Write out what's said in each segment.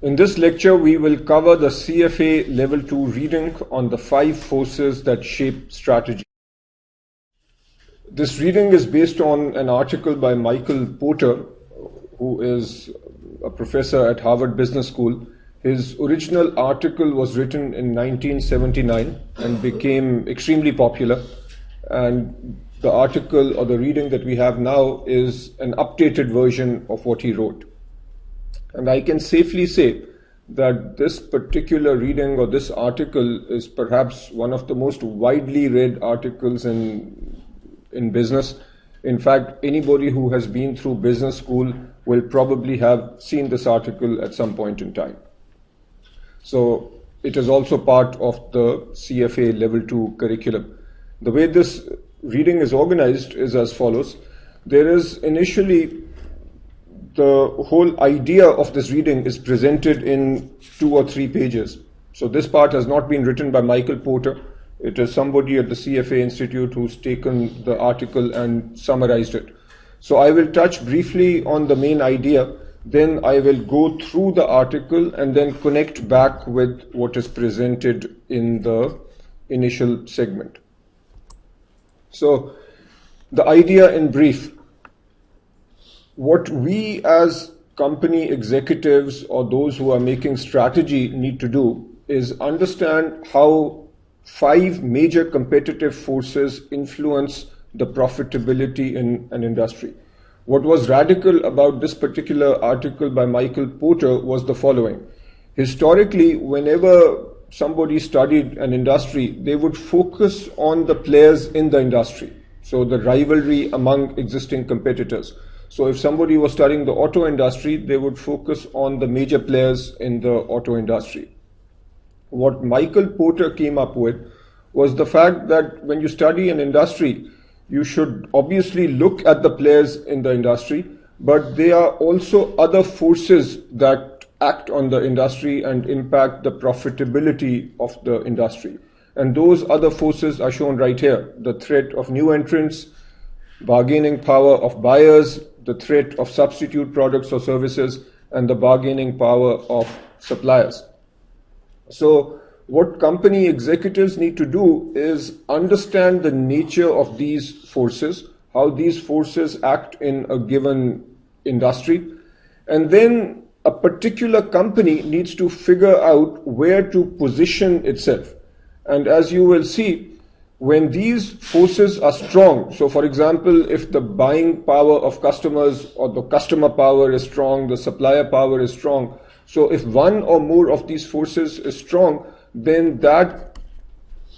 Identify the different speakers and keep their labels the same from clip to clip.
Speaker 1: In this lecture, we will cover the CFA Level 2 reading on the 5 forces that shape strategy. This reading is based on an article by Michael Porter, who is a professor at Harvard Business School. His original article was written in 1979 and became extremely popular. And the article or the reading that we have now is an updated version of what he wrote. And I can safely say that this particular reading or this article is perhaps one of the most widely read articles in business. In fact, anybody who has been through business school will probably have seen this article at some point in time. So it is also part of the CFA Level 2 curriculum. The way this reading is organized is as follows. There is initially the whole idea of this reading is presented in 2 or 3 pages. So this part has not been written by Michael Porter. It is somebody at the CFA Institute who's taken the article and summarized it. So I will touch briefly on the main idea, then I will go through the article and then connect back with what is presented in the initial segment. So the idea in brief. What we as company executives or those who are making strategy need to do is understand how 5 major competitive forces influence the profitability in an industry. What was radical about this particular article by Michael Porter was the following. Historically, whenever somebody studied an industry, they would focus on the players in the industry, so the rivalry among existing competitors. So if somebody was studying the auto industry, they would focus on the major players in the auto industry. What Michael Porter came up with was the fact that when you study an industry, you should obviously look at the players in the industry, but there are also other forces that act on the industry and impact the profitability of the industry. And those other forces are shown right here. The threat of new entrants, bargaining power of buyers, the threat of substitute products or services, and the bargaining power of suppliers. So what company executives need to do is understand the nature of these forces, how these forces act in a given industry, and then a particular company needs to figure out where to position itself. And as you will see, when these forces are strong, so for example, if the buying power of customers or the customer power is strong, the supplier power is strong, so if one or more of these forces is strong, then that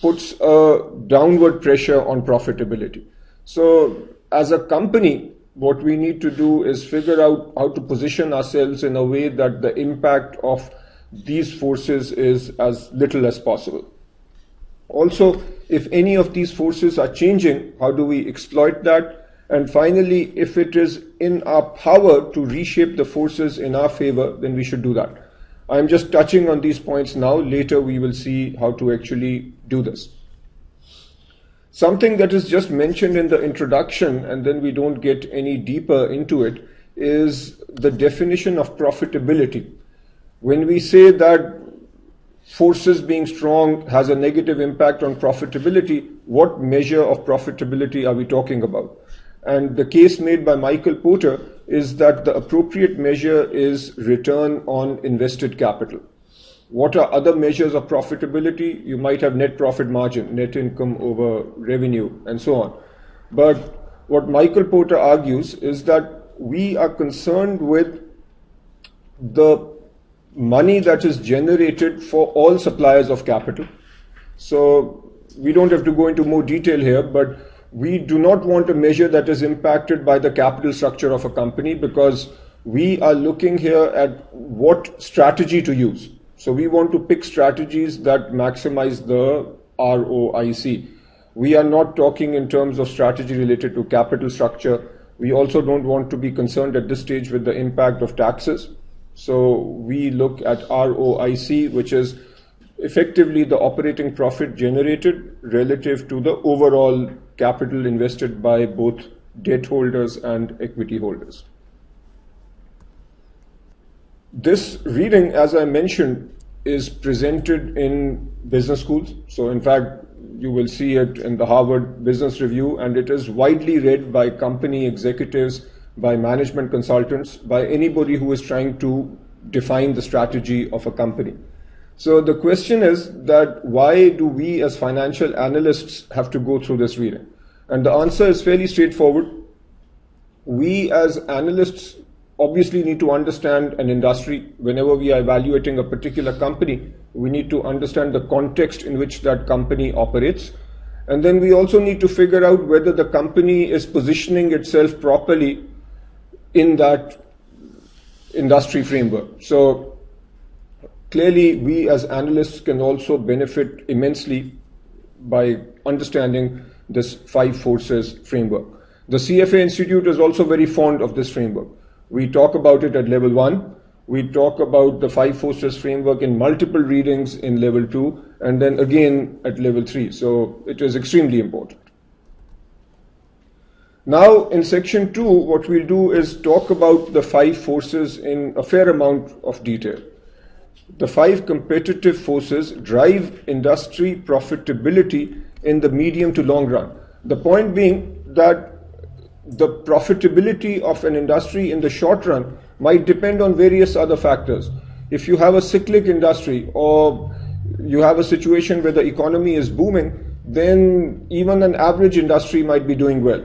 Speaker 1: puts a downward pressure on profitability. So as a company, what we need to do is figure out how to position ourselves in a way that the impact of these forces is as little as possible. Also, if any of these forces are changing, how do we exploit that? And finally, if it is in our power to reshape the forces in our favor, then we should do that. I'm just touching on these points now. Later, we will see how to actually do this. Something that is just mentioned in the introduction, and then we don't get any deeper into it, is the definition of profitability. When we say that forces being strong has a negative impact on profitability, what measure of profitability are we talking about? And the case made by Michael Porter is that the appropriate measure is return on invested capital. What are other measures of profitability? You might have net profit margin, net income over revenue, and so on. But what Michael Porter argues is that we are concerned with the money that is generated for all suppliers of capital. So we don't have to go into more detail here, but we do not want a measure that is impacted by the capital structure of a company, because we are looking here at what strategy to use. So we want to pick strategies that maximize the ROIC. We are not talking in terms of strategy related to capital structure. We also don't want to be concerned at this stage with the impact of taxes. So we look at ROIC, which is effectively the operating profit generated relative to the overall capital invested by both debt holders and equity holders. This reading, as I mentioned, is presented in business schools. So in fact, you will see it in the Harvard Business Review, and it is widely read by company executives, by management consultants, by anybody who is trying to define the strategy of a company. So the question is that why do we as financial analysts have to go through this reading? And the answer is fairly straightforward. We as analysts obviously need to understand an industry. Whenever we are evaluating a particular company, we need to understand the context in which that company operates. And then we also need to figure out whether the company is positioning itself properly in that industry framework. So clearly, we as analysts can also benefit immensely by understanding this 5 forces framework. The CFA Institute is also very fond of this framework. We talk about it at level 1. We talk about the 5 forces framework in multiple readings in level 2, and then again at level 3. So it is extremely important. Now in section 2, what we'll do is talk about the 5 forces in a fair amount of detail. The 5 competitive forces drive industry profitability in the medium to long run. The point being that the profitability of an industry in the short run might depend on various other factors. If you have a cyclic industry or you have a situation where the economy is booming, then even an average industry might be doing well.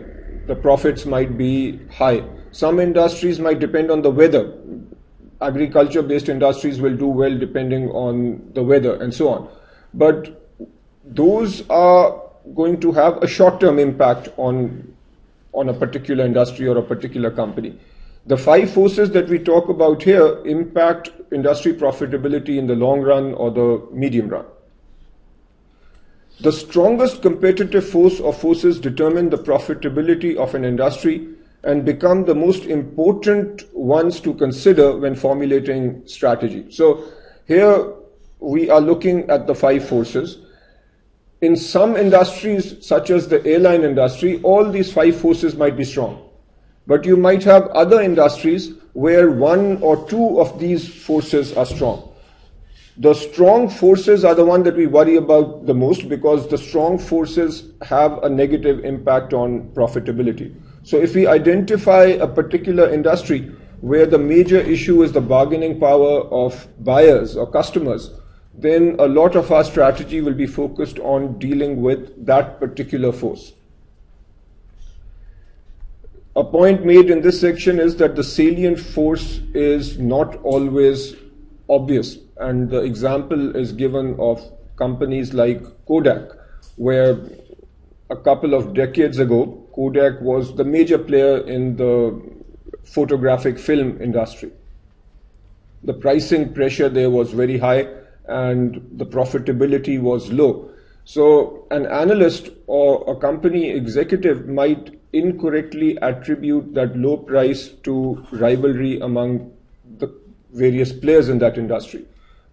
Speaker 1: The profits might be high. Some industries might depend on the weather. Agriculture-based industries will do well depending on the weather and so on. But those are going to have a short-term impact on a particular industry or a particular company. The 5 forces that we talk about here impact industry profitability in the long run or the medium run. The strongest competitive force or forces determine the profitability of an industry and become the most important ones to consider when formulating strategy. So here we are looking at the 5 forces. In some industries, such as the airline industry, all these 5 forces might be strong. But you might have other industries where 1 or 2 of these forces are strong. The strong forces are the one that we worry about the most because the strong forces have a negative impact on profitability. So if we identify a particular industry where the major issue is the bargaining power of buyers or customers, then a lot of our strategy will be focused on dealing with that particular force. A point made in this section is that the salient force is not always obvious, and the example is given of companies like Kodak, where a couple of decades ago, Kodak was the major player in the photographic film industry. The pricing pressure there was very high, and the profitability was low. So an analyst or a company executive might incorrectly attribute that low price to rivalry among the various players in that industry.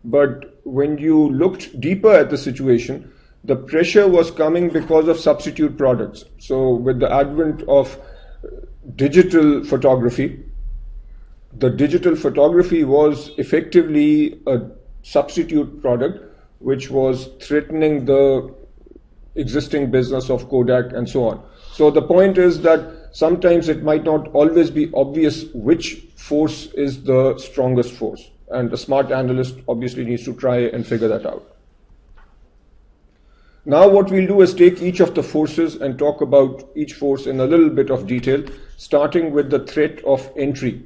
Speaker 1: But when you looked deeper at the situation, the pressure was coming because of substitute products. So with the advent of digital photography, the digital photography was effectively a substitute product which was threatening the existing business of Kodak and so on. So the point is that sometimes it might not always be obvious which force is the strongest force, and a smart analyst obviously needs to try and figure that out. Now what we'll do is take each of the forces and talk about each force in a little bit of detail, starting with the threat of entry.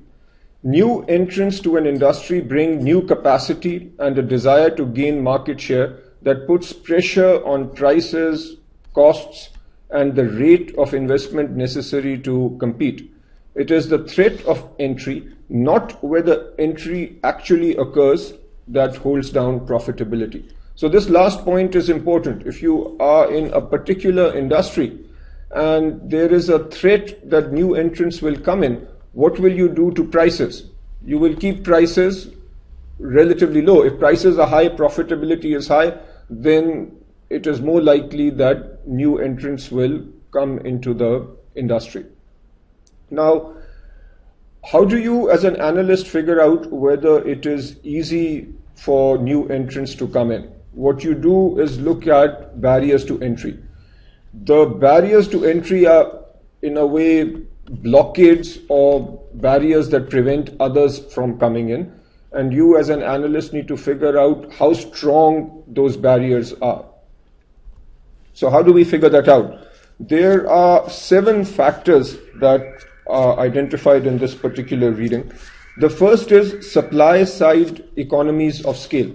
Speaker 1: New entrants to an industry bring new capacity and a desire to gain market share that puts pressure on prices, costs, and the rate of investment necessary to compete. It is the threat of entry, not whether entry actually occurs, that holds down profitability. So this last point is important. If you are in a particular industry and there is a threat that new entrants will come in, what will you do to prices? You will keep prices relatively low. If prices are high, profitability is high, then it is more likely that new entrants will come into the industry. Now, How do you, as an analyst, figure out whether it is easy for new entrants to come in? What you do is look at barriers to entry. The barriers to entry are, in a way, blockades or barriers that prevent others from coming in. And you, as an analyst, need to figure out how strong those barriers are. So how do we figure that out? There are 7 factors that are identified in this particular reading. The first is supply side economies of scale.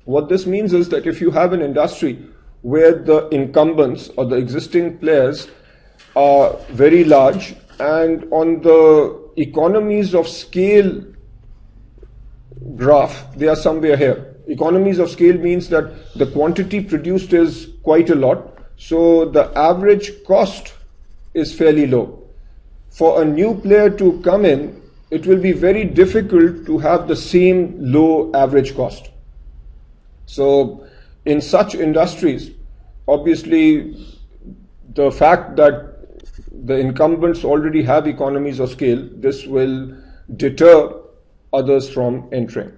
Speaker 1: What this means is that if you have an industry where the incumbents or the existing players are very large, and on the economies of scale graph, they are somewhere here. Economies of scale means that the quantity produced is quite a lot, so the average cost is fairly low. For a new player to come in, it will be very difficult to have the same low average cost. So in such industries, obviously, the fact that the incumbents already have economies of scale, this will deter others from entering.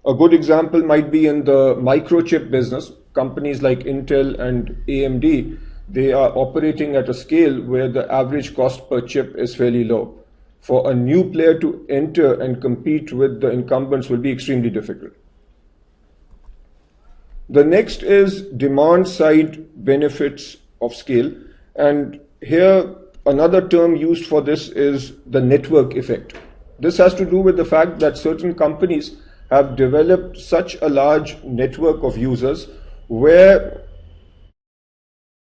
Speaker 1: A good example might be in the microchip business. Companies like Intel and AMD, they are operating at a scale where the average cost per chip is fairly low. For a new player to enter and compete with the incumbents will be extremely difficult. The next is demand side benefits of scale. And here, another term used for this is the network effect. This has to do with the fact that certain companies have developed such a large network of users where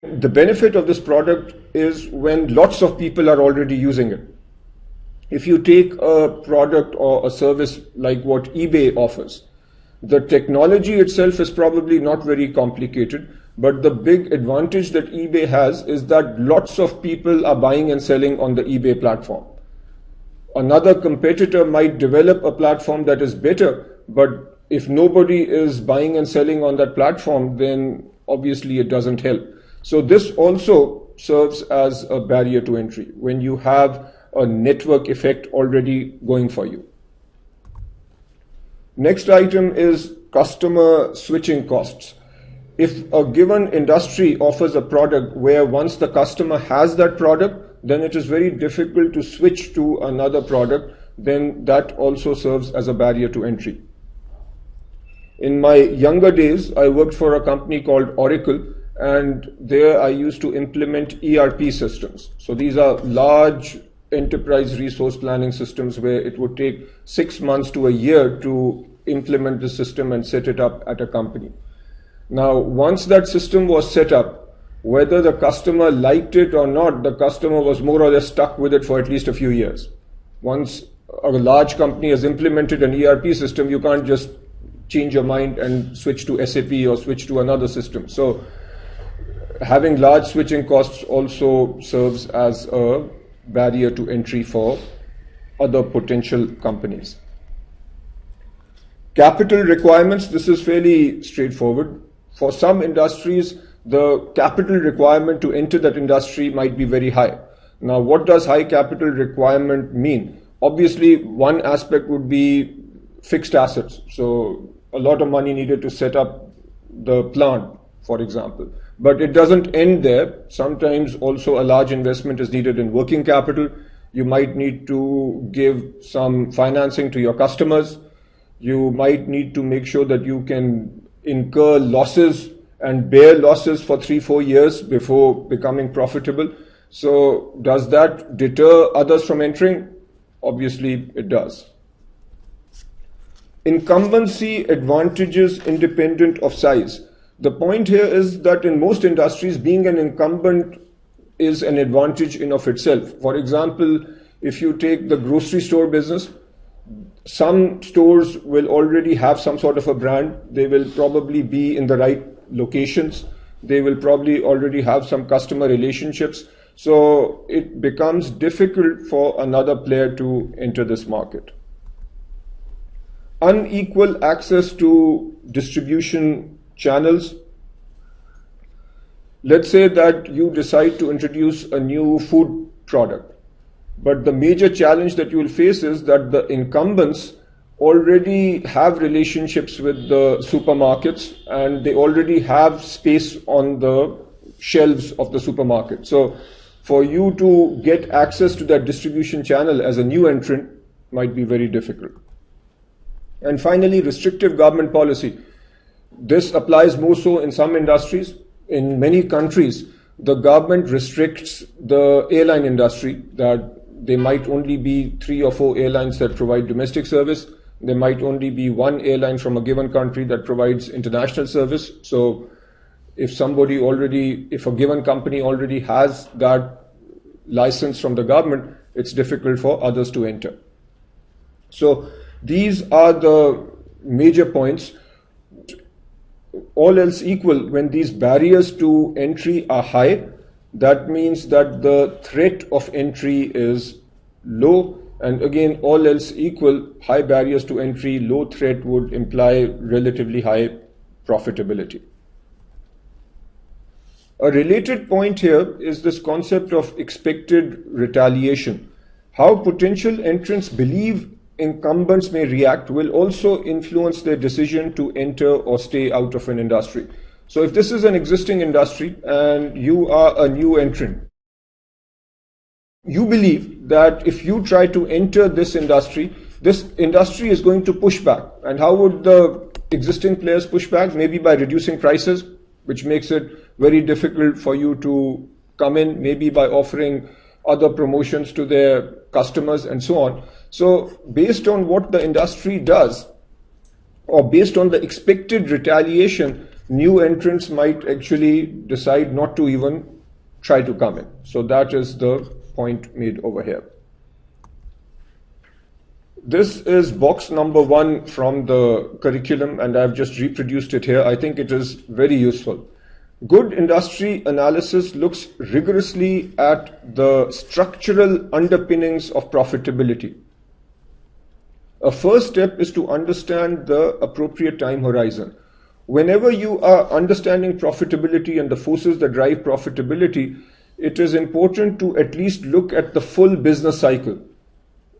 Speaker 1: the benefit of this product is when lots of people are already using it. If you take a product or a service like what eBay offers, the technology itself is probably not very complicated, but the big advantage that eBay has is that lots of people are buying and selling on the eBay platform. Another competitor might develop a platform that is better, but if nobody is buying and selling on that platform, then obviously it doesn't help. So this also serves as a barrier to entry when you have a network effect already going for you. Next item is customer switching costs. If a given industry offers a product where once the customer has that product, then it is very difficult to switch to another product, then that also serves as a barrier to entry. In my younger days, I worked for a company called Oracle, and there I used to implement ERP systems. So these are large enterprise resource planning systems where it would take 6 months to a year to implement the system and set it up at a company. Now, once that system was set up, whether the customer liked it or not, the customer was more or less stuck with it for at least a few years. Once a large company has implemented an ERP system, you can't just change your mind and switch to SAP or switch to another system. So having large switching costs also serves as a barrier to entry for other potential companies. Capital requirements, this is fairly straightforward. For some industries, the capital requirement to enter that industry might be very high. Now, what does high capital requirement mean? Obviously, one aspect would be fixed assets. So a lot of money needed to set up the plant, for example. But it doesn't end there. Sometimes also a large investment is needed in working capital. You might need to give some financing to your customers. You might need to make sure that you can incur losses and bear losses for 3-4 years before becoming profitable. So does that deter others from entering? Obviously it does. Incumbency advantages independent of size. The point here is that in most industries, being an incumbent is an advantage in of itself. For example, if you take the grocery store business, some stores will already have some sort of a brand. They will probably be in the right locations. They will probably already have some customer relationships. So it becomes difficult for another player to enter this market. Unequal access to distribution channels. Let's say that you decide to introduce a new food product. But the major challenge that you will face is that the incumbents already have relationships with the supermarkets and they already have space on the shelves of the supermarket. So for you to get access to that distribution channel as a new entrant might be very difficult. And finally, restrictive government policy. This applies more so in some industries. In many countries, the government restricts the airline industry, that there might only be 3 or 4 airlines that provide domestic service. There might only be 1 airline from a given country that provides international service. So if a given company already has that license from the government, it's difficult for others to enter. So these are the major points. All else equal, when these barriers to entry are high, that means that the threat of entry is low. And again, all else equal, high barriers to entry, low threat would imply relatively high profitability. A related point here is this concept of expected retaliation. How potential entrants believe incumbents may react will also influence their decision to enter or stay out of an industry. So if this is an existing industry and you are a new entrant, you believe that if you try to enter this industry is going to push back. And how would the existing players push back? Maybe by reducing prices, which makes it very difficult for you to come in, maybe by offering other promotions to their customers and so on. So based on what the industry does, or based on the expected retaliation, new entrants might actually decide not to even try to come in. So that is the point made over here. This is box number 1 from the curriculum, and I've just reproduced it here. I think it is very useful. Good industry analysis looks rigorously at the structural underpinnings of profitability. A first step is to understand the appropriate time horizon. Whenever you are understanding profitability and the forces that drive profitability, it is important to at least look at the full business cycle.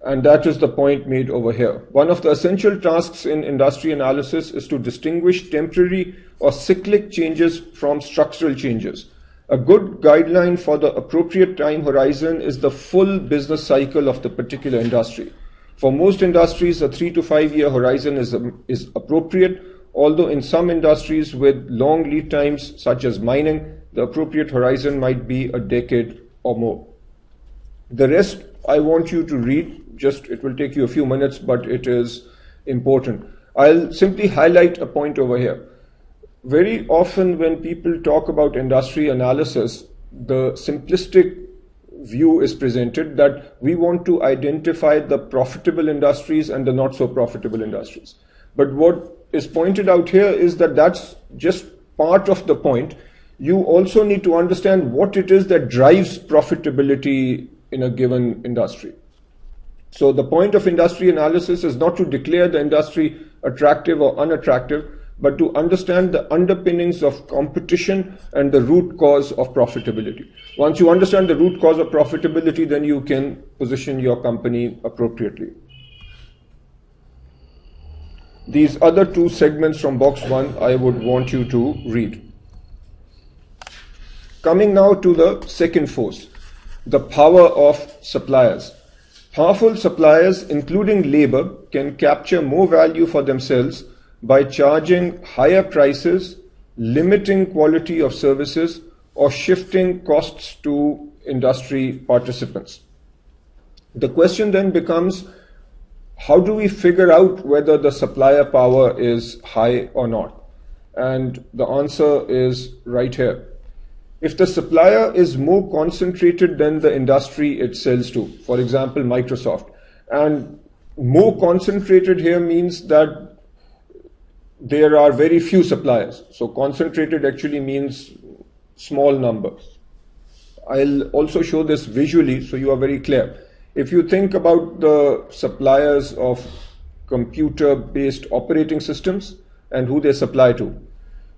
Speaker 1: And that is the point made over here. One of the essential tasks in industry analysis is to distinguish temporary or cyclic changes from structural changes. A good guideline for the appropriate time horizon is the full business cycle of the particular industry. For most industries, a 3 to 5 year horizon is appropriate, although in some industries with long lead times, such as mining, the appropriate horizon might be a decade or more. The rest I want you to read. It will take you a few minutes, but it is important. I'll simply highlight a point over here. Very often when people talk about industry analysis, the simplistic view is presented that we want to identify the profitable industries and the not so profitable industries. But what is pointed out here is that that's just part of the point. You also need to understand what it is that drives profitability in a given industry. So the point of industry analysis is not to declare the industry attractive or unattractive, but to understand the underpinnings of competition and the root cause of profitability. Once you understand the root cause of profitability, then you can position your company appropriately. These other 2 segments from box 1, I would want you to read. Coming now to the second force, the power of suppliers. Powerful suppliers, including labor, can capture more value for themselves by charging higher prices, limiting quality of services, or shifting costs to industry participants. The question then becomes, how do we figure out whether the supplier power is high or not? And the answer is right here. If the supplier is more concentrated than the industry it sells to, for example, Microsoft, and more concentrated here means that there are very few suppliers. So concentrated actually means small number. I'll also show this visually so you are very clear. If you think about the suppliers of computer-based operating systems and who they supply to,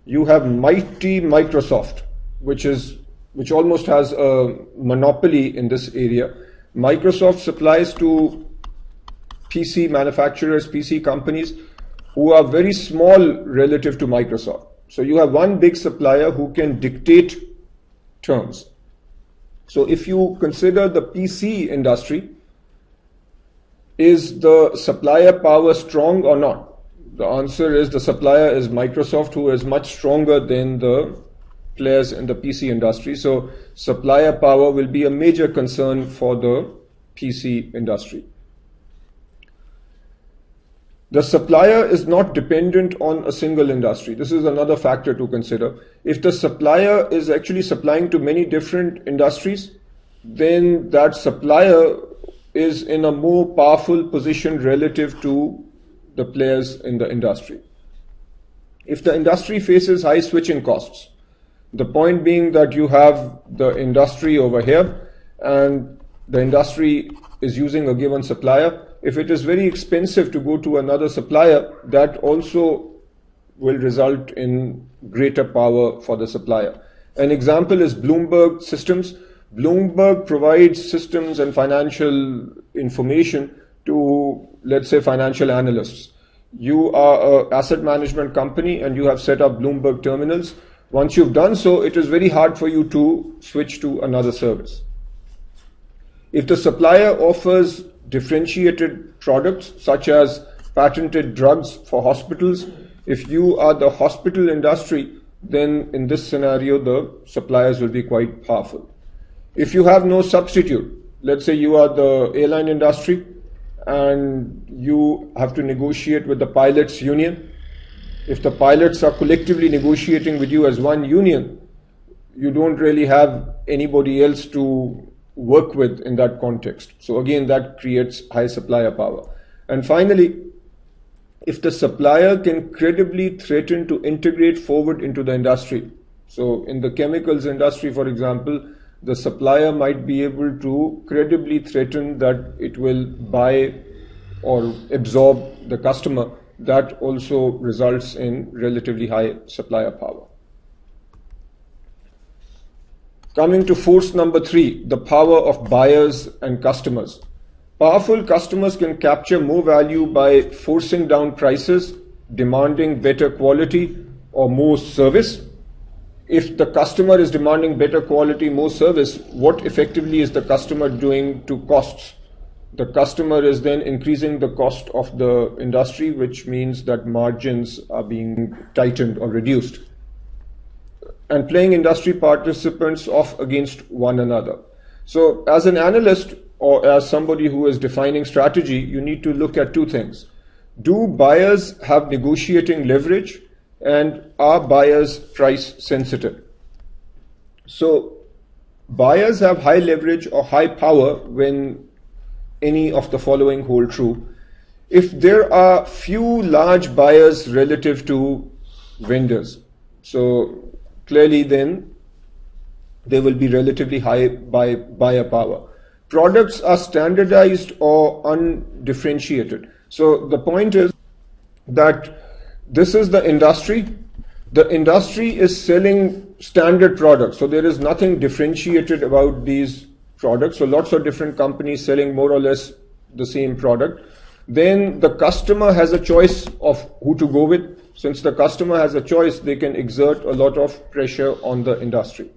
Speaker 1: you have mighty Microsoft, which almost has a monopoly in this area. Microsoft supplies to PC manufacturers, PC companies who are very small relative to Microsoft. So you have one big supplier who can dictate terms. So if you consider the PC industry, is the supplier power strong or not? The answer is the supplier is Microsoft, who is much stronger than the players in the PC industry. So supplier power will be a major concern for the PC industry. The supplier is not dependent on a single industry. This is another factor to consider. If the supplier is actually supplying to many different industries, then that supplier is in a more powerful position relative to the players in the industry. If the industry faces high switching costs, the point being that you have the industry over here and the industry is using a given supplier, if it is very expensive to go to another supplier, that also will result in greater power for the supplier. An example is Bloomberg Systems. Bloomberg provides systems and financial information to, let's say, financial analysts. You are an asset management company and you have set up Bloomberg terminals. Once you've done so, it is very hard for you to switch to another service. If the supplier offers differentiated products such as patented drugs for hospitals, if you are the hospital industry, then in this scenario the suppliers will be quite powerful. If you have no substitute, let's say you are the airline industry and you have to negotiate with the pilots union. If the pilots are collectively negotiating with you as one union, you don't really have anybody else to work with in that context. So again, that creates high supplier power. And finally, if the supplier can credibly threaten to integrate forward into the industry. So in the chemicals industry, for example, the supplier might be able to credibly threaten that it will buy or absorb the customer. That also results in relatively high supplier power. Coming to force number 3, the power of buyers and customers. Powerful customers can capture more value by forcing down prices, demanding better quality or more service. If the customer is demanding better quality, more service, what effectively is the customer doing to costs? The customer is then increasing the cost of the industry, which means that margins are being tightened or reduced, and playing industry participants off against one another. So as an analyst or as somebody who is defining strategy, you need to look at two things. Do buyers have negotiating leverage, and are buyers price sensitive? So buyers have high leverage or high power when any of the following hold true. If there are few large buyers relative to vendors, so clearly then there will be relatively high buyer power. Products are standardized or undifferentiated. So the point is that this is the industry. The industry is selling standard products. So there is nothing differentiated about these products. So lots of different companies selling more or less the same product. Then the customer has a choice of who to go with. Since the customer has a choice, they can exert a lot of pressure on the industry.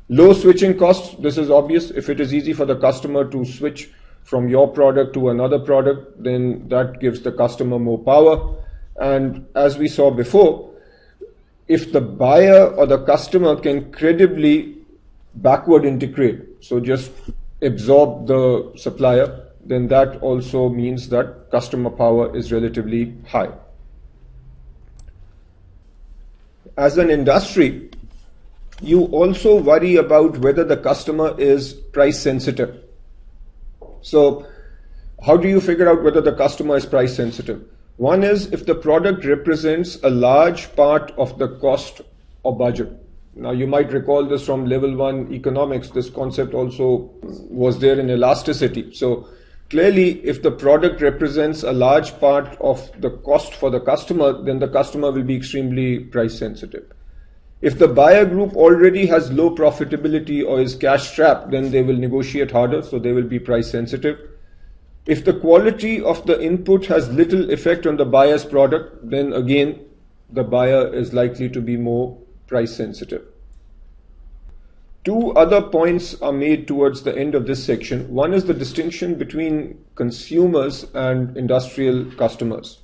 Speaker 1: Low switching costs, this is obvious. If it is easy for the customer to switch from your product to another product, then that gives the customer more power. And as we saw before, if the buyer or the customer can credibly backward integrate, so just absorb the supplier, then that also means that customer power is relatively high. As an industry, you also worry about whether the customer is price sensitive. So how do you figure out whether the customer is price sensitive? One is if the product represents a large part of the cost or budget. Now you might recall this from level 1 economics. This concept also was there in elasticity. So clearly, if the product represents a large part of the cost for the customer, then the customer will be extremely price sensitive. If the buyer group already has low profitability or is cash strapped, then they will negotiate harder, so they will be price sensitive. If the quality of the input has little effect on the buyer's product, then again, the buyer is likely to be more price sensitive. Two other points are made towards the end of this section. One is the distinction between consumers and industrial customers.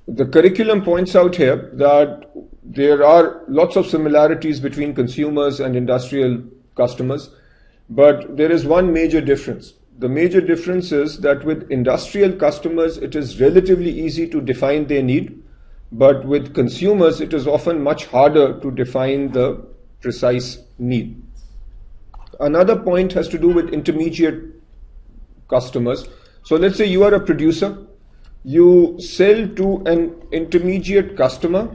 Speaker 1: The curriculum points out here that there are lots of similarities between consumers and industrial customers, but there is one major difference. The major difference is that with industrial customers, it is relatively easy to define their need, but with consumers, it is often much harder to define the precise need. Another point has to do with intermediate customers. So let's say you are a producer, you sell to an intermediate customer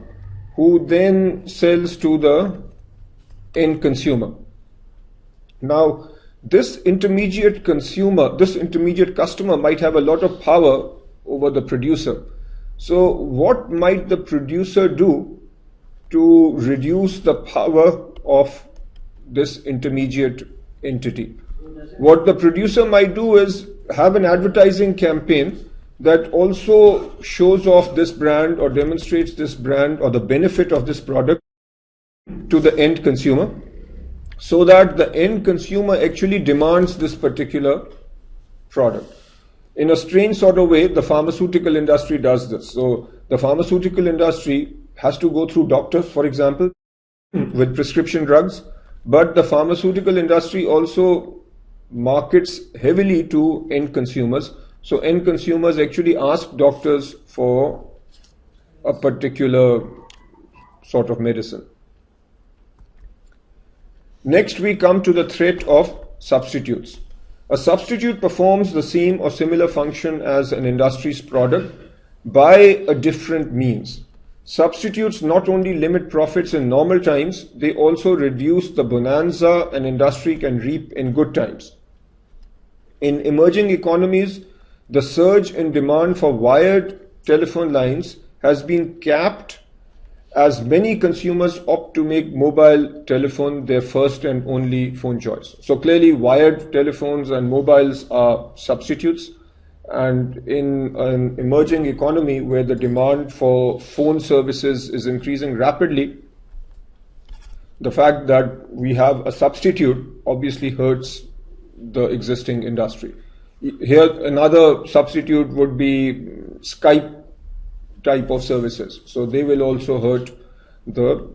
Speaker 1: who then sells to the end consumer. Now, this intermediate customer might have a lot of power over the producer. So what might the producer do to reduce the power of this intermediate entity? What the producer might do is have an advertising campaign that also shows off this brand or demonstrates this brand or the benefit of this product to the end consumer, so that the end consumer actually demands this particular product. In a strange sort of way, the pharmaceutical industry does this. So the pharmaceutical industry has to go through doctors, for example, with prescription drugs, but the pharmaceutical industry also markets heavily to end consumers. So end consumers actually ask doctors for a particular sort of medicine. Next, we come to the threat of substitutes. A substitute performs the same or similar function as an industry's product by a different means. Substitutes not only limit profits in normal times, they also reduce the bonanza an industry can reap in good times. In emerging economies, the surge in demand for wired telephone lines has been capped as many consumers opt to make mobile telephone their first and only phone choice. So clearly wired telephones and mobiles are substitutes, and in an emerging economy where the demand for phone services is increasing rapidly, the fact that we have a substitute obviously hurts the existing industry. Here another substitute would be Skype type of services. So they will also hurt the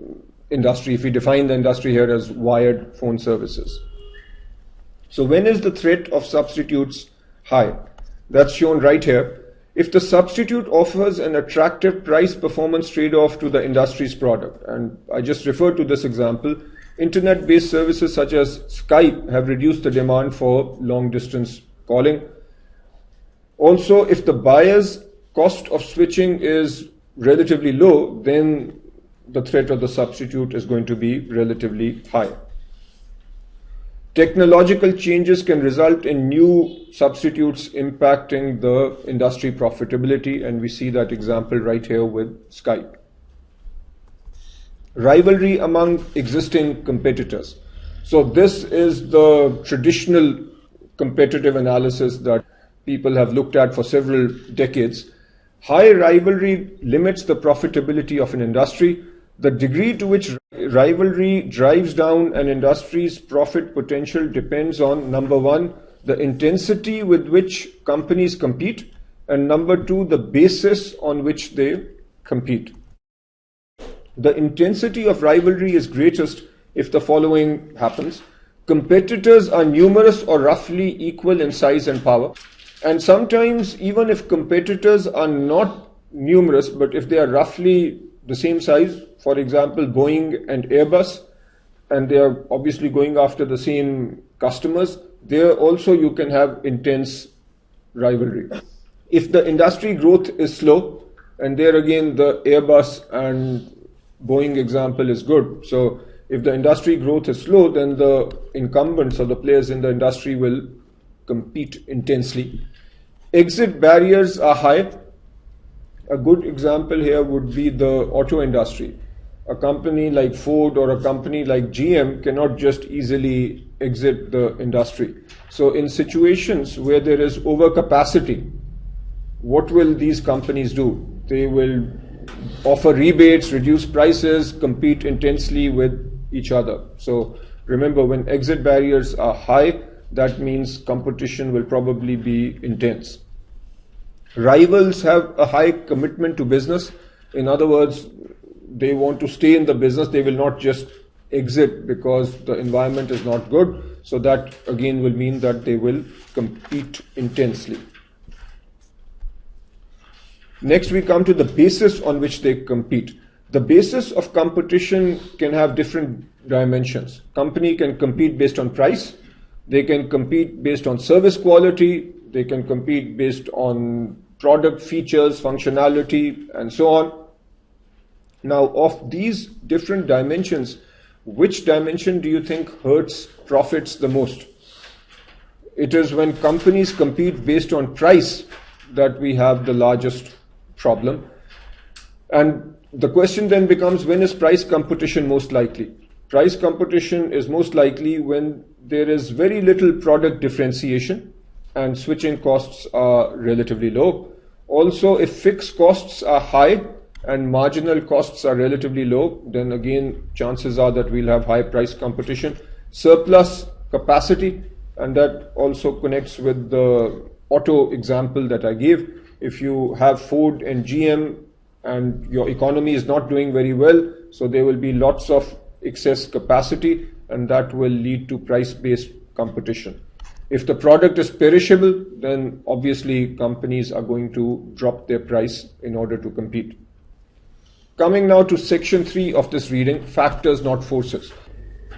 Speaker 1: industry if we define the industry here as wired phone services. So when is the threat of substitutes high? That's shown right here. If the substitute offers an attractive price performance trade-off to the industry's product, and I just referred to this example, internet-based services such as Skype have reduced the demand for long distance calling. Also, if the buyer's cost of switching is relatively low, then the threat of the substitute is going to be relatively high. Technological changes can result in new substitutes impacting the industry profitability, and we see that example right here with Skype. Rivalry among existing competitors. So this is the traditional competitive analysis that people have looked at for several decades. High rivalry limits the profitability of an industry. The degree to which rivalry drives down an industry's profit potential depends on, number one, the intensity with which companies compete, and number two, the basis on which they compete. The intensity of rivalry is greatest if the following happens. Competitors are numerous or roughly equal in size and power. And sometimes even if competitors are not numerous, but if they are roughly the same size, for example, Boeing and Airbus, and they are obviously going after the same customers, there also you can have intense rivalry. If the industry growth is slow, and there again the Airbus and Boeing example is good. So if the industry growth is slow, then the incumbents or the players in the industry will compete intensely. Exit barriers are high. A good example here would be the auto industry. a company like Ford or a company like GM cannot just easily exit the industry. So in situations where there is overcapacity, what will these companies do? They will offer rebates, reduce prices, compete intensely with each other. So remember, when exit barriers are high, that means competition will probably be intense. Rivals have a high commitment to business. In other words, they want to stay in the business. They will not just exit because the environment is not good. So that again will mean that they will compete intensely. Next, we come to the basis on which they compete. The basis of competition can have different dimensions. Company can compete based on price. They can compete based on service quality. They can compete based on product features, functionality, and so on. Now, of these different dimensions, which dimension do you think hurts profits the most? It is when companies compete based on price that we have the largest problem. And the question then becomes, when is price competition most likely? Price competition is most likely when there is very little product differentiation and switching costs are relatively low. Also, if fixed costs are high and marginal costs are relatively low, then again, chances are that we'll have high price competition. Surplus capacity, and that also connects with the auto example that I gave. If you have Ford and GM and your economy is not doing very well, so there will be lots of excess capacity, and that will lead to price-based competition. If the product is perishable, then obviously companies are going to drop their price in order to compete. Coming now to section 3 of this reading, factors not forces.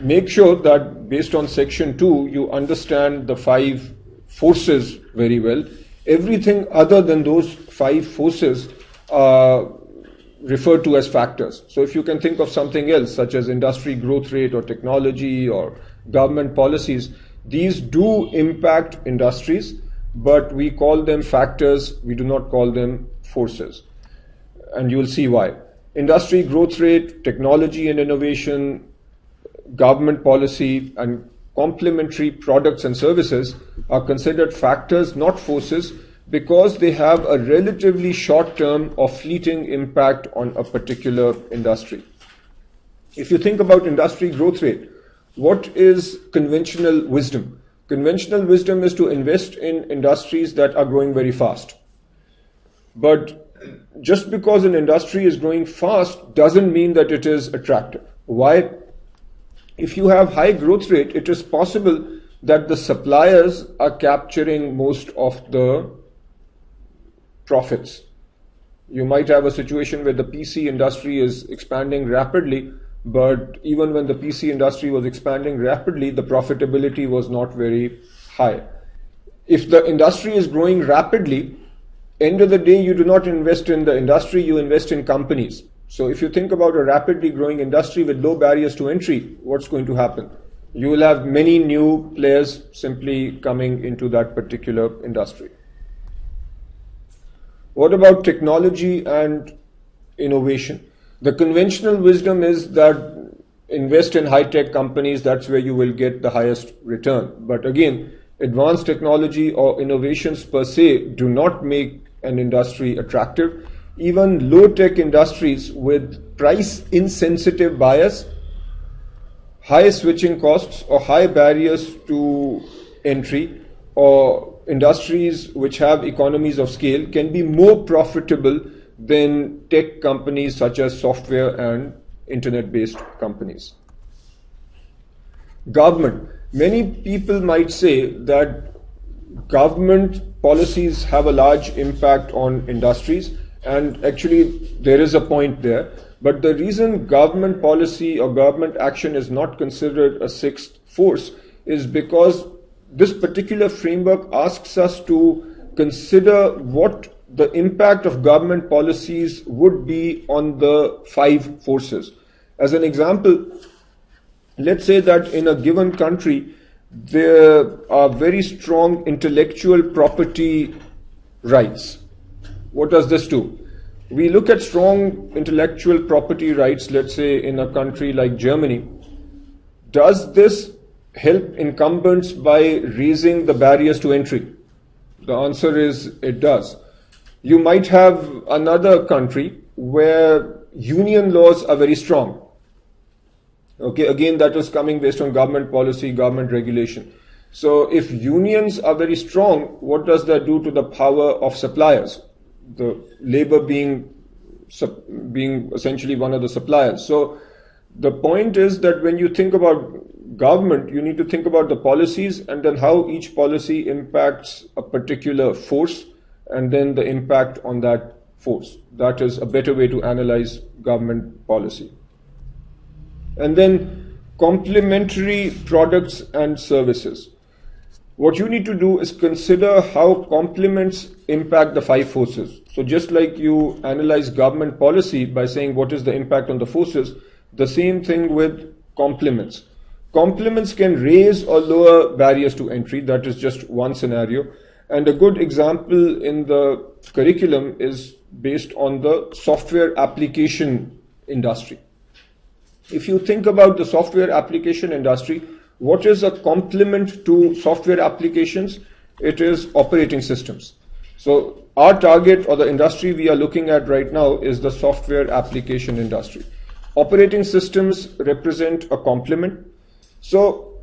Speaker 1: Make sure that based on section 2, you understand the 5 forces very well. Everything other than those 5 forces are referred to as factors. So if you can think of something else, such as industry growth rate or technology or government policies, these do impact industries, but we call them factors, we do not call them forces. And you'll see why. Industry growth rate, technology and innovation, government policy, and complementary products and services are considered factors, not forces, because they have a relatively short-term or fleeting impact on a particular industry. If you think about industry growth rate, what is conventional wisdom? Conventional wisdom is to invest in industries that are growing very fast. But just because an industry is growing fast doesn't mean that it is attractive. Why? If you have high growth rate, it is possible that the suppliers are capturing most of the profits. You might have a situation where the PC industry is expanding rapidly, but even when the PC industry was expanding rapidly, the profitability was not very high. If the industry is growing rapidly, end of the day, you do not invest in the industry, you invest in companies. So if you think about a rapidly growing industry with low barriers to entry, what's going to happen? You will have many new players simply coming into that particular industry. What about technology and innovation? The conventional wisdom is that invest in high-tech companies, that's where you will get the highest return. But again, advanced technology or innovations per se do not make an industry attractive. Even low-tech industries with price-insensitive bias, high switching costs or high barriers to entry, or industries which have economies of scale can be more profitable than tech companies such as software and internet-based companies. Government. Many people might say that government policies have a large impact on industries, and actually there is a point there. But the reason government policy or government action is not considered a sixth force is because this particular framework asks us to consider what the impact of government policies would be on the 5 forces. As an example, let's say that in a given country, there are very strong intellectual property rights. What does this do? we look at strong intellectual property rights, let's say in a country like Germany, does this help incumbents by raising the barriers to entry? The answer is it does. You might have another country where union laws are very strong. Okay, again, that is coming based on government policy, government regulation. So if unions are very strong, what does that do to the power of suppliers? The labor being essentially one of the suppliers. So the point is that when you think about government, you need to think about the policies and then how each policy impacts a particular force and then the impact on that force. That is a better way to analyze government policy. And then complementary products and services. What you need to do is consider how complements impact the five forces. So just like you analyze government policy by saying what is the impact on the forces, the same thing with complements. Complements can raise or lower barriers to entry. That is just one scenario. And a good example in the curriculum is based on the software application industry. If you think about the software application industry, what is a complement to software applications? It is operating systems. So our target or the industry we are looking at right now is the software application industry. Operating systems represent a complement. So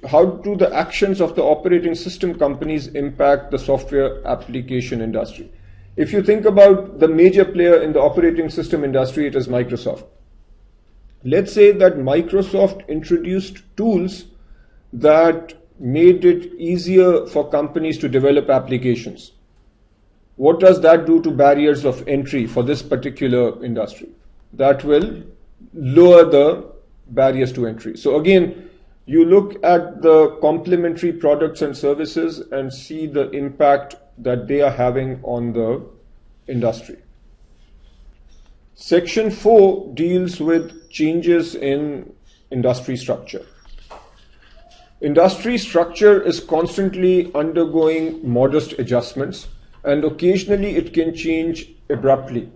Speaker 1: how do the actions of the operating system companies impact the software application industry? If you think about the major player in the operating system industry, it is Microsoft. Let's say that Microsoft introduced tools that made it easier for companies to develop applications. What does that do to barriers of entry for this particular industry? That will lower the barriers to entry. So again, you look at the complementary products and services and see the impact that they are having on the industry. Section 4 deals with changes in industry structure. Industry structure is constantly undergoing modest adjustments, and occasionally it can change abruptly.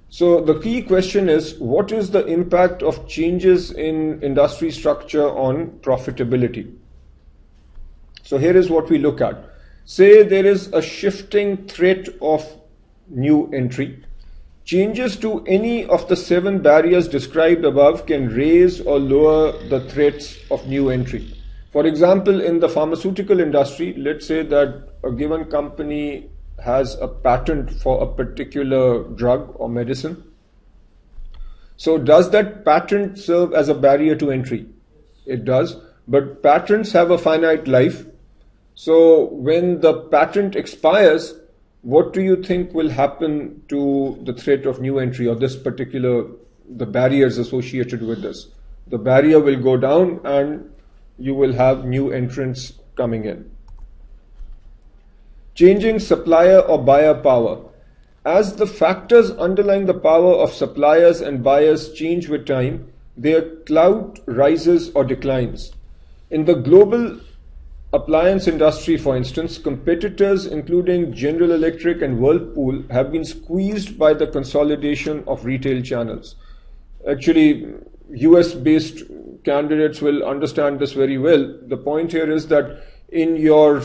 Speaker 1: So the key question is, what is the impact of changes in industry structure on profitability? So here is what we look at. Say there is a shifting threat of new entry. Changes to any of the 7 barriers described above can raise or lower the threats of new entry. For example, in the pharmaceutical industry, let's say that a given company has a patent for a particular drug or medicine. So does that patent serve as a barrier to entry? It does, but patents have a finite life. So when the patent expires, what do you think will happen to the threat of new entry or the barriers associated with this? The barrier will go down and you will have new entrants coming in. Changing supplier or buyer power. As the factors underlying the power of suppliers and buyers change with time, their clout rises or declines. In the global appliance industry, for instance, competitors including General Electric and Whirlpool have been squeezed by the consolidation of retail channels. Actually, US-based candidates will understand this very well. The point here is that in your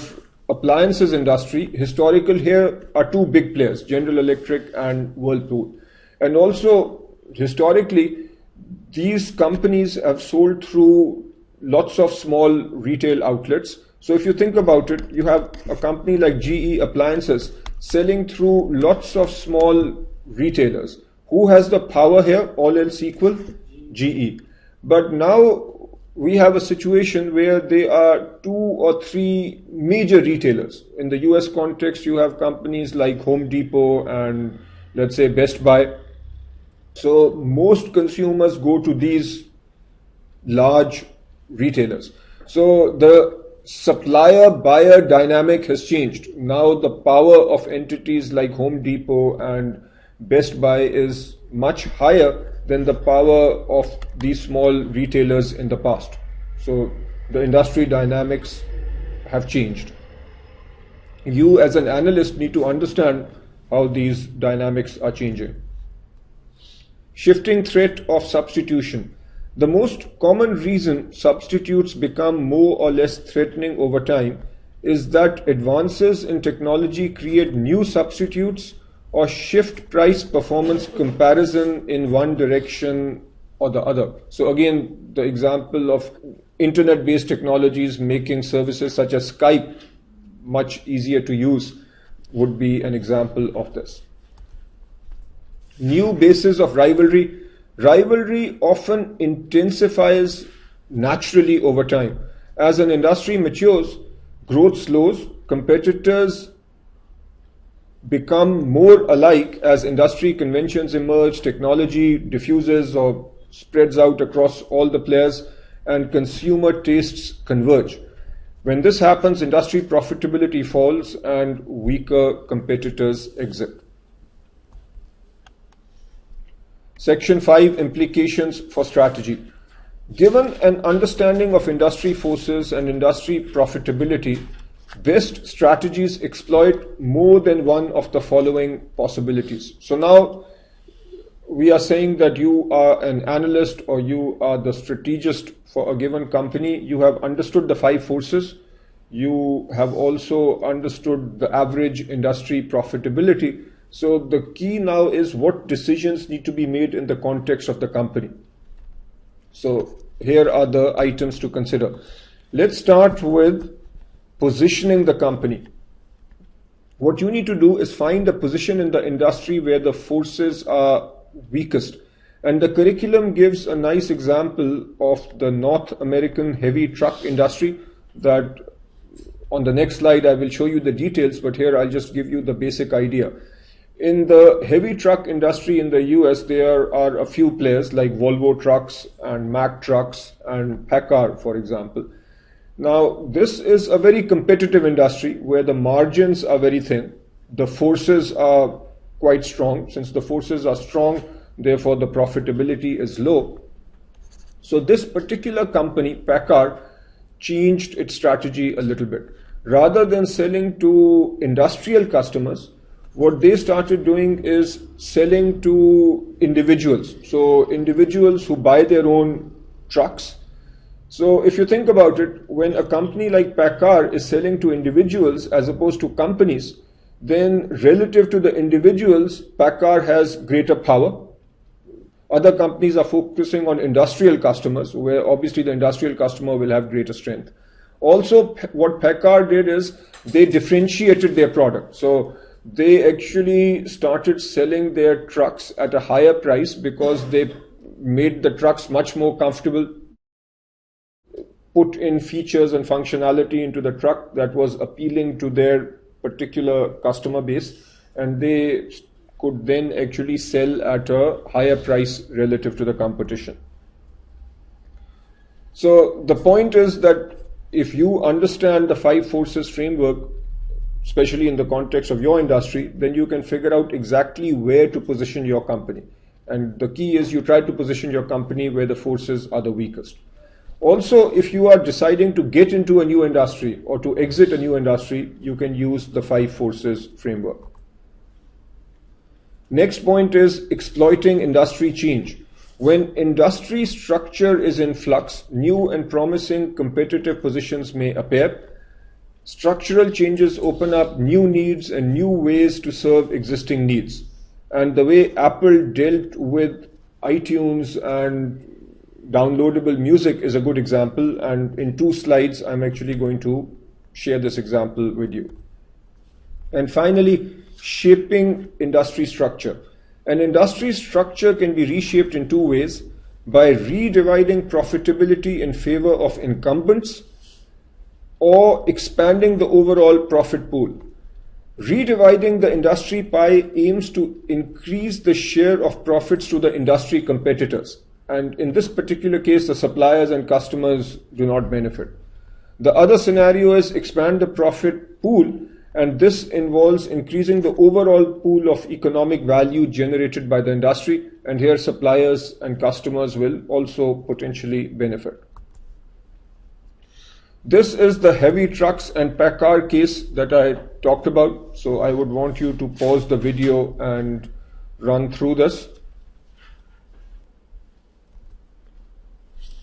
Speaker 1: appliances industry, historical here are 2 big players, General Electric and Whirlpool. And also, historically, these companies have sold through lots of small retail outlets. So if you think about it, you have a company like GE Appliances selling through lots of small retailers. Who has the power here? All else equal? GE. But now we have a situation where there are 2 or 3 major retailers. In the US context, you have companies like Home Depot and let's say Best Buy. So most consumers go to these large retailers. So the supplier-buyer dynamic has changed. Now the power of entities like Home Depot and Best Buy is much higher than the power of these small retailers in the past. So the industry dynamics have changed. You as an analyst need to understand how these dynamics are changing. Shifting threat of substitution. The most common reason substitutes become more or less threatening over time is that advances in technology create new substitutes or shift price performance comparison in one direction or the other. So again, the example of internet-based technologies making services such as Skype much easier to use would be an example of this. New bases of rivalry. Rivalry often intensifies naturally over time. As an industry matures, growth slows, competitors become more alike as industry conventions emerge, technology diffuses or spreads out across all the players, and consumer tastes converge. When this happens, industry profitability falls and weaker competitors exit. Section 5, Implications for Strategy. Given an understanding of industry forces and industry profitability, best strategies exploit more than one of the following possibilities. So now we are saying that you are an analyst or you are the strategist for a given company. You have understood the 5 forces. You have also understood the average industry profitability. So the key now is what decisions need to be made in the context of the company. So here are the items to consider. Let's start with positioning the company. What you need to do is find a position in the industry where the forces are weakest. And the curriculum gives a nice example of the North American heavy truck industry that on the next slide I will show you the details, but here I'll just give you the basic idea. In the heavy truck industry in the US, there are a few players like Volvo Trucks and Mack Trucks and PACCAR, for example. Now, this is a very competitive industry where the margins are very thin. The forces are quite strong. Since the forces are strong, therefore the profitability is low. So this particular company, PACCAR, changed its strategy a little bit. Rather than selling to industrial customers, what they started doing is selling to individuals. So individuals who buy their own trucks. So if you think about it, when a company like PACCAR is selling to individuals as opposed to companies, then relative to the individuals, PACCAR has greater power. Other companies are focusing on industrial customers, where obviously the industrial customer will have greater strength. Also, what PACCAR did is they differentiated their product. So they actually started selling their trucks at a higher price because they made the trucks much more comfortable, put in features and functionality into the truck that was appealing to their particular customer base, and they could then actually sell at a higher price relative to the competition. So the point is that if you understand the 5 forces framework, especially in the context of your industry, then you can figure out exactly where to position your company. And the key is you try to position your company where the forces are the weakest. Also, if you are deciding to get into a new industry or to exit a new industry, you can use the 5 forces framework. Next point is exploiting industry change. When industry structure is in flux, new and promising competitive positions may appear. Structural changes open up new needs and new ways to serve existing needs. And the way Apple dealt with iTunes and downloadable music is a good example. And in 2 slides, I'm actually going to share this example with you. And finally, shaping industry structure. An industry structure can be reshaped in 2 ways: by redividing profitability in favor of incumbents or expanding the overall profit pool. Redividing the industry pie aims to increase the share of profits to the industry competitors. And in this particular case, the suppliers and customers do not benefit. The other scenario is expand the profit pool, and this involves increasing the overall pool of economic value generated by the industry, and here suppliers and customers will also potentially benefit. This is the heavy trucks and PACCAR case that I talked about, so I would want you to pause the video and run through this.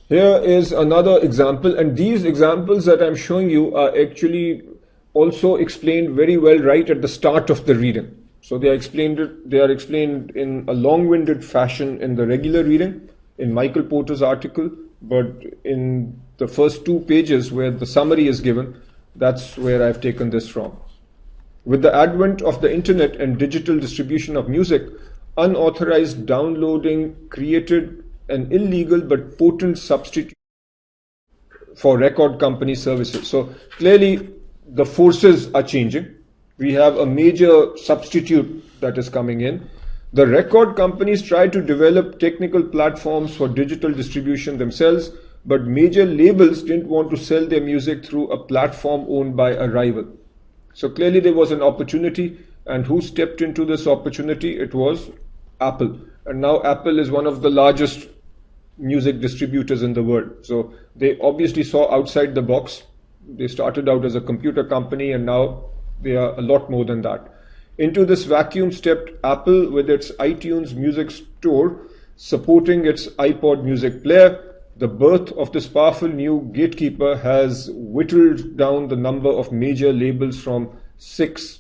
Speaker 1: Here is another example, and these examples that I'm showing you are actually also explained very well right at the start of the reading. So they are explained in a long-winded fashion in the regular reading, in Michael Porter's article, but in the first 2 pages where the summary is given, that's where I've taken this from. With the advent of the internet and digital distribution of music, unauthorized downloading created an illegal but potent substitute for record company services. So clearly the forces are changing. We have a major substitute that is coming in. The record companies try to develop technical platforms for digital distribution themselves, but major labels didn't want to sell their music through a platform owned by a rival. So clearly there was an opportunity, and who stepped into this opportunity? It was Apple. And now Apple is one of the largest music distributors in the world. So they obviously saw outside the box. They started out as a computer company, and now they are a lot more than that. Into this vacuum stepped Apple with its iTunes music store, supporting its iPod music player. The birth of this powerful new gatekeeper has whittled down the number of major labels from 6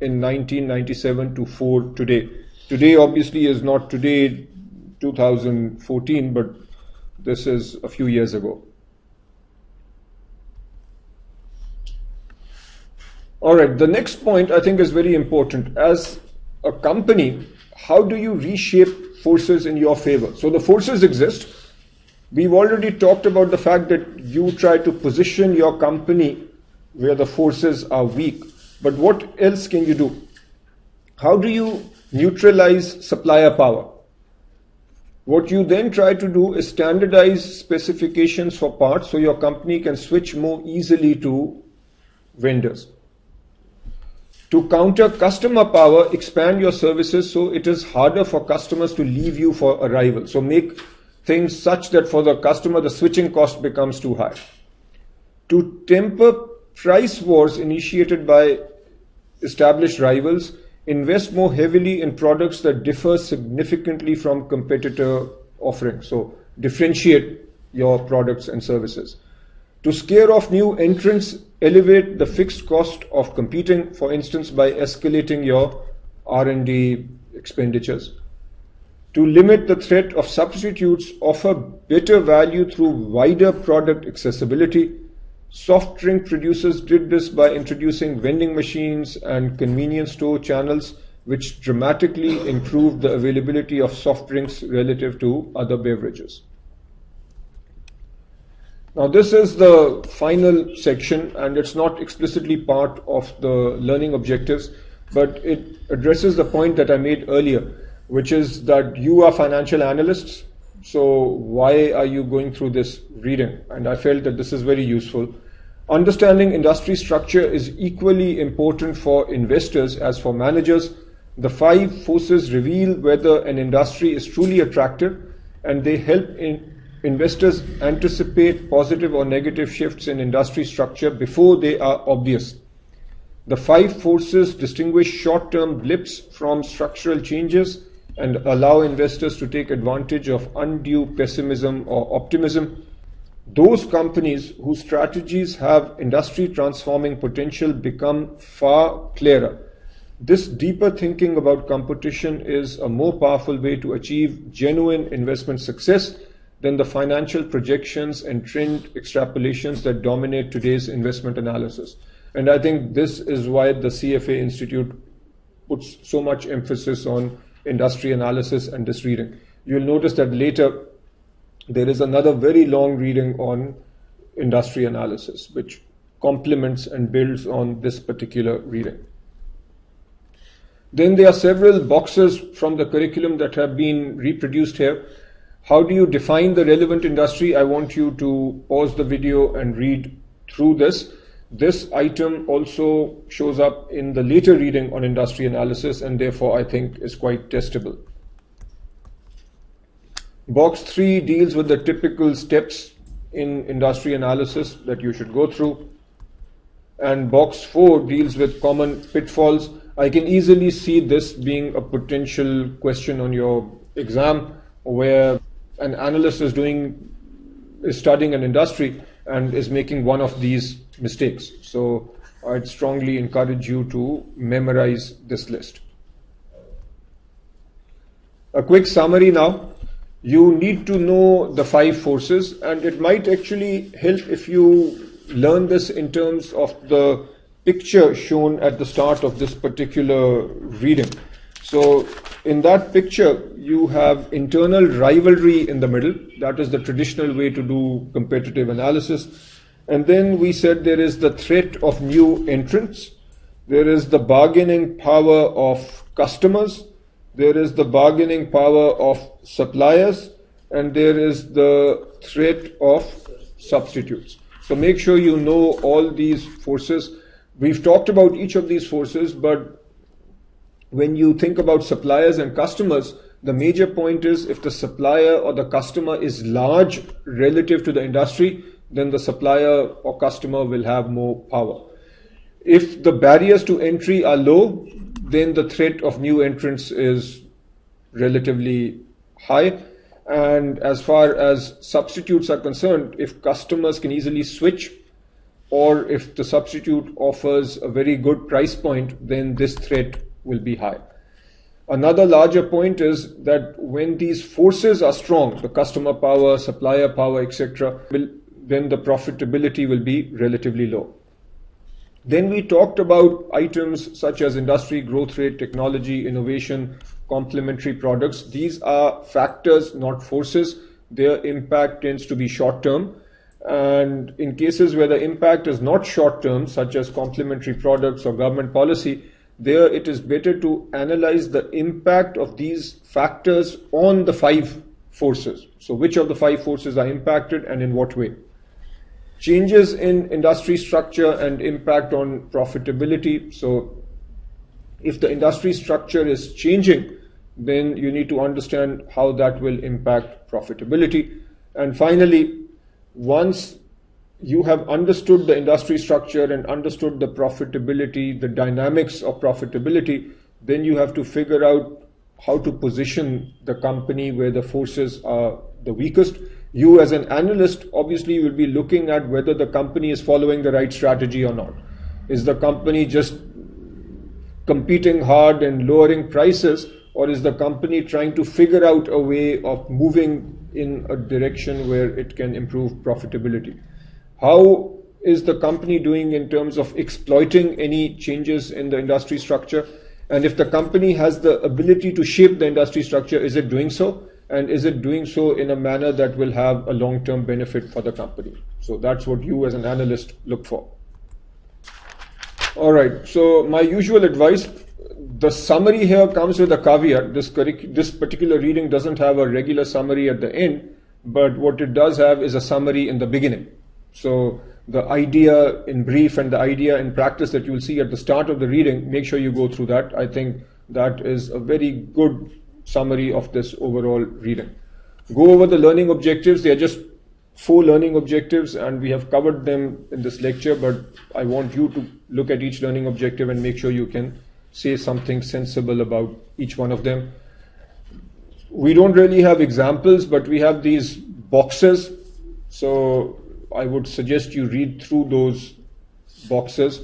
Speaker 1: in 1997 to 4 today. Today obviously is not today, 2014, but this is a few years ago. All right, the next point I think is very important. As a company, how do you reshape forces in your favor? So the forces exist. We've already talked about the fact that you try to position your company where the forces are weak. But what else can you do? How do you neutralize supplier power? What you then try to do is standardize specifications for parts so your company can switch more easily to vendors. To counter customer power, expand your services so it is harder for customers to leave you for a rival. So make things such that for the customer, the switching cost becomes too high. To temper price wars initiated by established rivals, invest more heavily in products that differ significantly from competitor offerings. So differentiate your products and services. To scare off new entrants, elevate the fixed cost of competing, for instance, by escalating your R&D expenditures. To limit the threat of substitutes, offer better value through wider product accessibility. Soft drink producers did this by introducing vending machines and convenience store channels, which dramatically improved the availability of soft drinks relative to other beverages. Now, this is the final section, and it's not explicitly part of the learning objectives, but it addresses the point that I made earlier, which is that you are financial analysts. So why are you going through this reading? And I felt that this is very useful. Understanding industry structure is equally important for investors as for managers. The 5 forces reveal whether an industry is truly attractive, and they help investors anticipate positive or negative shifts in industry structure before they are obvious. The 5 forces distinguish short-term blips from structural changes and allow investors to take advantage of undue pessimism or optimism. Those companies whose strategies have industry transforming potential become far clearer. This deeper thinking about competition is a more powerful way to achieve genuine investment success than the financial projections and trend extrapolations that dominate today's investment analysis. And I think this is why the CFA Institute puts so much emphasis on industry analysis and this reading. You'll notice that later there is another very long reading on industry analysis, which complements and builds on this particular reading. Then there are several boxes from the curriculum that have been reproduced here. How do you define the relevant industry? I want you to pause the video and read through this. This item also shows up in the later reading on industry analysis, and therefore I think is quite testable. Box 3 deals with the typical steps in industry analysis that you should go through. And box 4 deals with common pitfalls. I can easily see this being a potential question on your exam, where an analyst is doing is studying an industry and is making one of these mistakes. So I'd strongly encourage you to memorize this list. A quick summary now. You need to know the 5 forces, and it might actually help if you learn this in terms of the picture shown at the start of this particular reading. So in that picture, you have internal rivalry in the middle. That is the traditional way to do competitive analysis. And then we said there is the threat of new entrants. There is the bargaining power of customers. There is the bargaining power of suppliers. And there is the threat of substitutes. So make sure you know all these forces. We've talked about each of these forces, but when you think about suppliers and customers, the major point is if the supplier or the customer is large relative to the industry, then the supplier or customer will have more power. If the barriers to entry are low, then the threat of new entrants is relatively high. And as far as substitutes are concerned, if customers can easily switch, or if the substitute offers a very good price point, then this threat will be high. Another larger point is that when these forces are strong, the customer power, supplier power, etc., then the profitability will be relatively low. Then we talked about items such as industry growth rate, technology, innovation, complementary products. These are factors, not forces. Their impact tends to be short term. And in cases where the impact is not short term, such as complementary products or government policy, there it is better to analyze the impact of these factors on the 5 forces. So which of the 5 forces are impacted and in what way? Changes in industry structure and impact on profitability. So if the industry structure is changing, then you need to understand how that will impact profitability. And finally, once you have understood the industry structure and understood the profitability, the dynamics of profitability, then you have to figure out how to position the company where the forces are the weakest. You as an analyst obviously will be looking at whether the company is following the right strategy or not. Is the company just competing hard and lowering prices, or is the company trying to figure out a way of moving in a direction where it can improve profitability? How is the company doing in terms of exploiting any changes in the industry structure? And if the company has the ability to shape the industry structure, is it doing so? And is it doing so in a manner that will have a long-term benefit for the company? So that's what you as an analyst look for. All right, so my usual advice, the summary here comes with a caveat. This particular reading doesn't have a regular summary at the end, but what it does have is a summary in the beginning. So the idea in brief and the idea in practice that you will see at the start of the reading, make sure you go through that. I think that is a very good summary of this overall reading. Go over the learning objectives. They are just 4 learning objectives and we have covered them in this lecture, but I want you to look at each learning objective and make sure you can say something sensible about each one of them. We don't really have examples, but we have these boxes. So I would suggest you read through those boxes.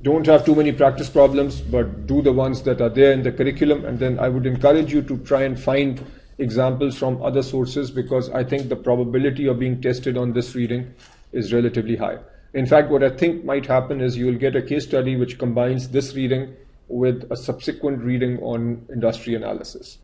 Speaker 1: Don't have too many practice problems, but do the ones that are there in the curriculum. And then I would encourage you to try and find examples from other sources, because I think the probability of being tested on this reading is relatively high. In fact, what I think might happen is you will get a case study which combines this reading with a subsequent reading on industry analysis.